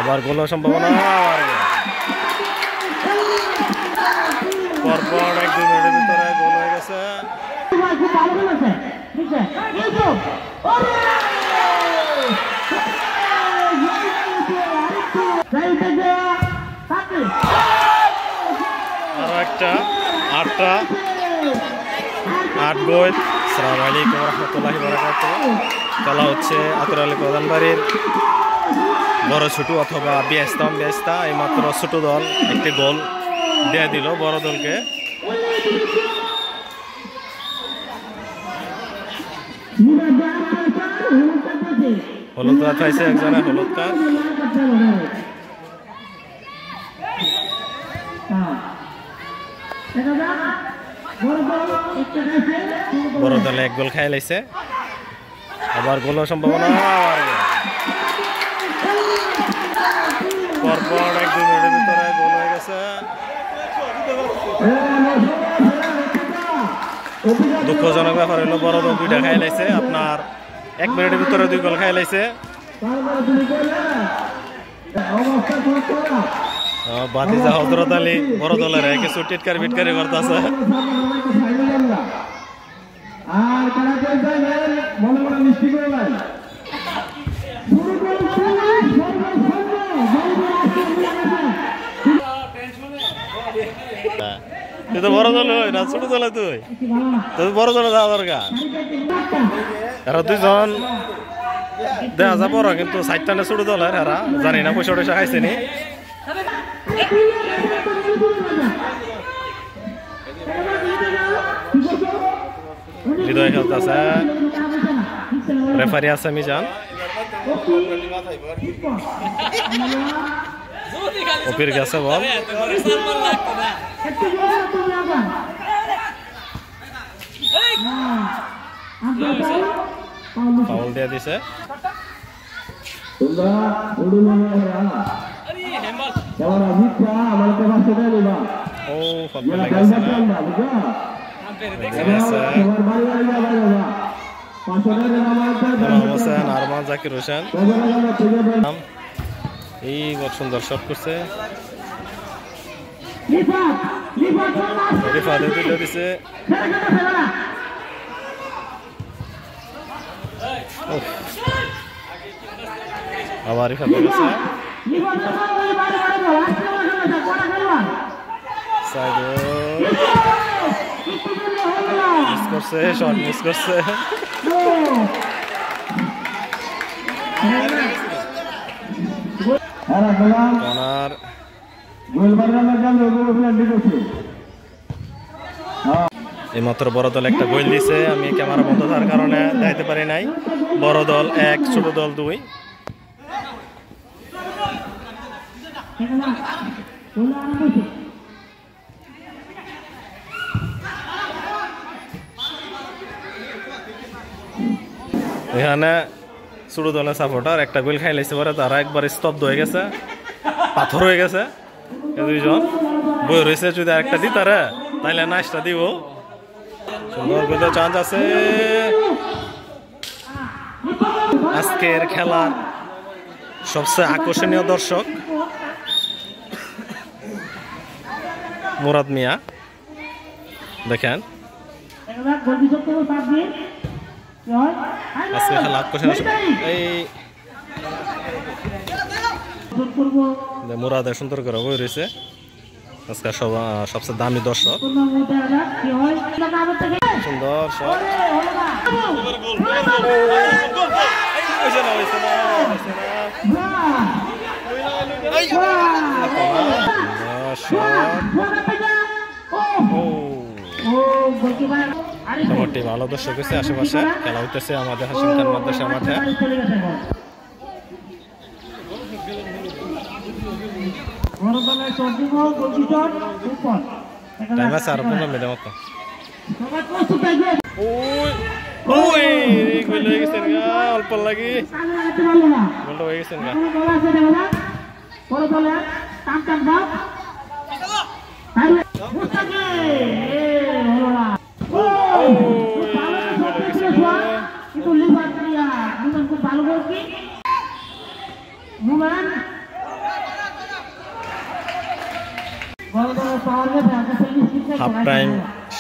আবার গোল সম্ভাবনা, পরপর 1-2 মিনিটের ভিতরে গোল হয়ে গেছে। আরো একটা 8 গোল। আসসালামু আলাইকুম রহমতুল্লাহি বারাকাতুহু। খেলা হচ্ছে আতর আলী প্রধান বাড়ির বড় ছোট অথবা বেস্তা। এই মাত্র ছোট দল একটি গোল দিয়ে দিল বড় দলকে। হলুদ কার্ড পাইছে একজনে, হলুদ কার্ড। বড় দলে 1 গোল খাই লাইছে। আবার গোল সম্ভাবনা, পরপর 1-2 মিনিটের ভিতরে গোল হয়ে গেছে। দুঃখজনক ব্যাপার হলো বড় দল 2টা খাই লাইছে, আপনার 1 মিনিটের ভিতরে 2 গোল খাই লাইছে। বাতিজা হযরত আলী বড় দলের কিছু টিটকারি বিটকারি করতেছে। তুই তো বড় দল হই না, ছোট দলে তুই বড় দলে যাওয়া দরকার। এরা 2জন দেখা যা বড়, কিন্তু 4টা ছোট দলের। এরা জানি না পয়সা টয়সা খাইছে নি। হৃদয় খেলতেছে, রেফারি আছে মিজান। ওপির গেছে বল, ফাউল দিয়ে দিছে। ও ফাউল লাগছে না, হোসেন আরমান জাকির হোসেন এই বহুত সুন্দর শট করছে। দিছে আবার করছে, শট মিস করছে। এইমাত্র বড় দল একটা গোল দিছে, আমি ক্যামেরা বন্ধ থাকার কারণে দেখাইতে পারি নাই। বড় দল 1, ছোট দল 2। এখানে ছোট দলের সাপোর্টার একটা গোল খাই লাইছে পরে তারা একবার স্তব্ধ হয়ে গেছে, পাথর হয়ে গেছে। 2জন বই রয়েছে, যদি আরেকটা দিই তারা তাইলে নাচটা দিব। সুন্দর গোলের চান্স আছে। আজকের খেলার সবচেয়ে আকর্ষণীয় দর্শক মুরাদ মিয়া, দেখেন আজকে খেলা আকর্ষণীয়। এই মুরাদে সুন্দর করে বই রয়েছে, আজকে সবচেয়ে দামি দর্শক। সুন্দর শট, মোটামুটি ভালো দর্শক হয়েছে আশেপাশে। খেলা হইতেছে আমাদের হাসিম খান মাদ্রাসা মাঠে। টাইম আছে আর 15 মিনিটের মতো। অল্প লাগি গোলটা হয়ে গেছে। হাফ টাইম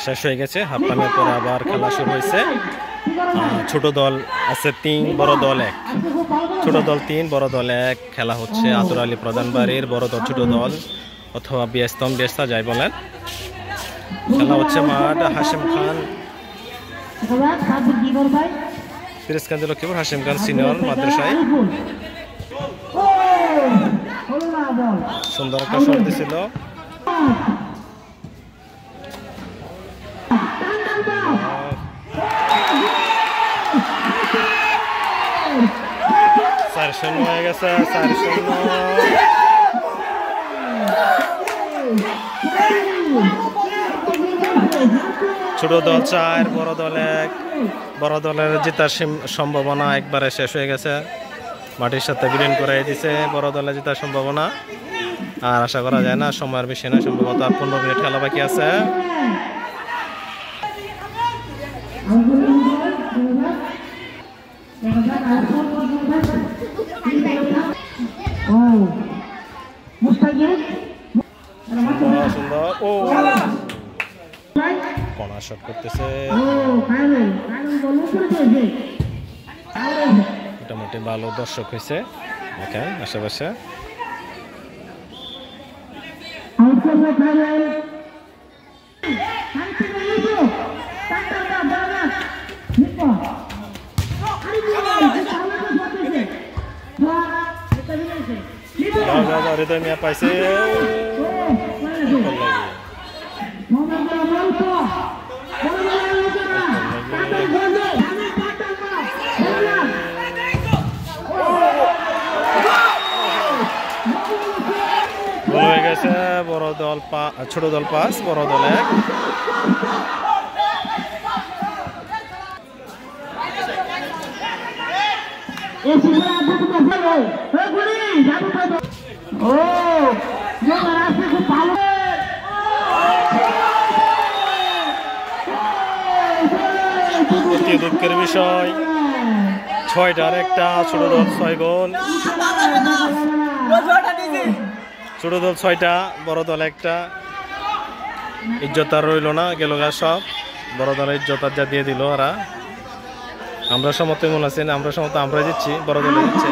শেষ হয়ে গেছে। হাফ টাইমের পরে আবার খেলা শুরু হয়েছে। ছোট দল আছে 3, বড় দল 1। ছোট দল 3, বড় দল 1 খেলা হচ্ছে আতর আলী প্রধান বাড়ির বড় দল ছোট দল অথবা বিএস্তম বিএস্তা যাই বলেন। খেলা হচ্ছে মাঠ হাশিম খান ফিরোজকান্দি লক্ষ্মীপুর হাশিম খান সিনিয়র মাদ্রাসায়। সুন্দর একটা শট দিছিল। চার শূন্য হয়ে গেছে, 4-0। ছোট দল 4, বড় দল 1। বড় দলের জেতার সম্ভাবনা একবারে শেষ হয়ে গেছে। মাটির সাথে বিলীন করে দিছে বড় দলে জেতার সম্ভাবনা। আর আশা করা যায় না, সময়ের বেশি না, সম্ভবত আর 15 মিনিট খেলা বাকি আছে। সুন্দর ও কর্নার শট করতেছে। মোটামুটি ভালো দর্শক হয়েছে দেখেন আশেপাশে। হৃদয় মিয়া পাইছে। হয়ে গেছে বড় দল ছোট দল 5, বড় দল 1। অতি দুঃখের বিষয় 6টার একটা ছোট দল 6 গোল। ছোট দল 6টা, বড় দল 1টা। ইজ্জত আর রইল না, গেল গা সব। বড় দলের ইজ্জত আর যা দিয়ে দিল ওরা। আমরা সমর্থন মনে আছি না, আমরা সমর্থন আমরা দিচ্ছি, বড় দলে দিচ্ছে।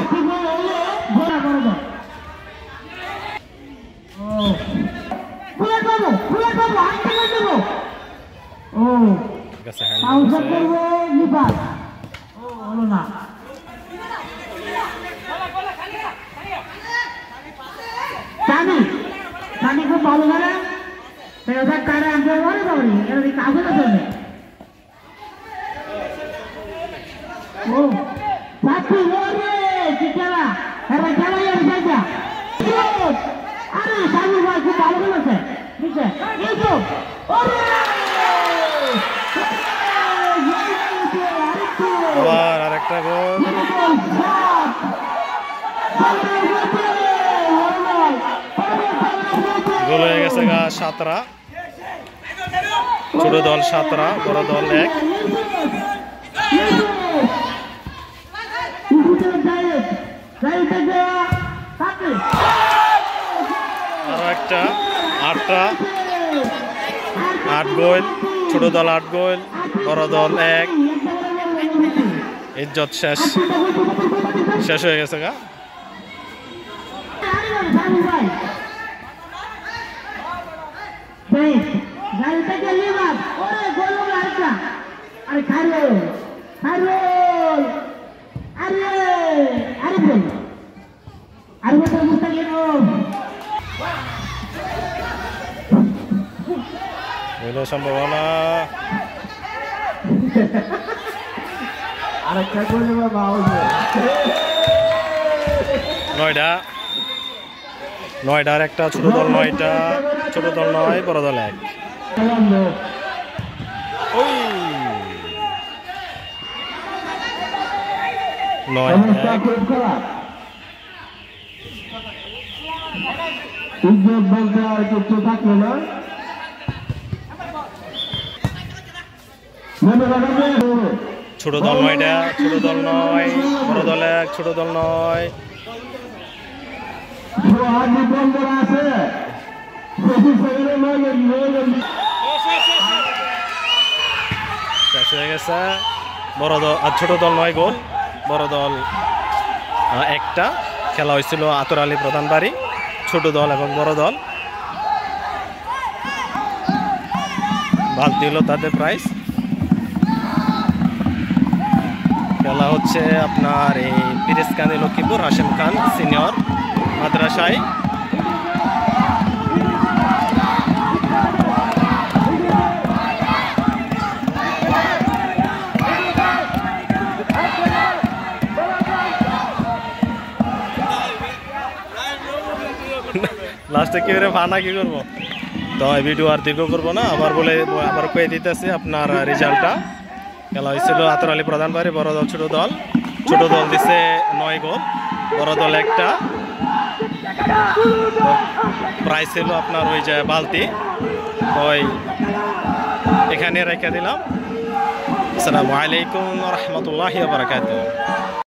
খুব ভালো করে আবার আরেকটা গোল। গোল হয়ে গেছে গা 7টা। ছোট দল 7টা, বড় দল 1। আরো একটা 8টা, 8 গোল। ছোট দল 8 গোল, বড় দল 1। ইজ্জত শেষ হয়ে গেছে গা। সম্ভাবনা নয়টার একটা ছোট দল 9টা, ছোট দল 9, বড় দল 1। ওই 9 বলতে আর কিছু থাকলো না। ছোট দল 9টা, ছোট দল 9, বড় দল 1, ছোট দল 9। শেষ হয়ে গেছে। বড় দল আর ছোট দল 9 গোল, বড় দল একটা। খেলা হয়েছিল আতর আলী প্রধান বাড়ি, ছোট দল এবং বড় দল। বালতি হলো তাদের প্রাইস। খেলা হচ্ছে আপনার এই পিরেসকান্দি লক্ষ্মীপুর হাশেম খান সিনিয়র মাদ্রাসায়। লাস্টে কি করে ভানা কি করবো, তো এই ভিডিও আর দীর্ঘ করবো না। আবার কয়ে দিতেছি আপনার রেজাল্টটা। খেলা হয়েছিল আতর আলী প্রধান বাড়ি, বড় দল ছোট দল। ছোট দল দিছে 9 গোল, বড় দল একটা। প্রাইস ছিল আপনার ওই যে বালতি। ওই এখানে রেখে দিলাম। আসসালামু আলাইকুম ওয়া রাহমাতুল্লাহি ওয়া বারাকাতুহু।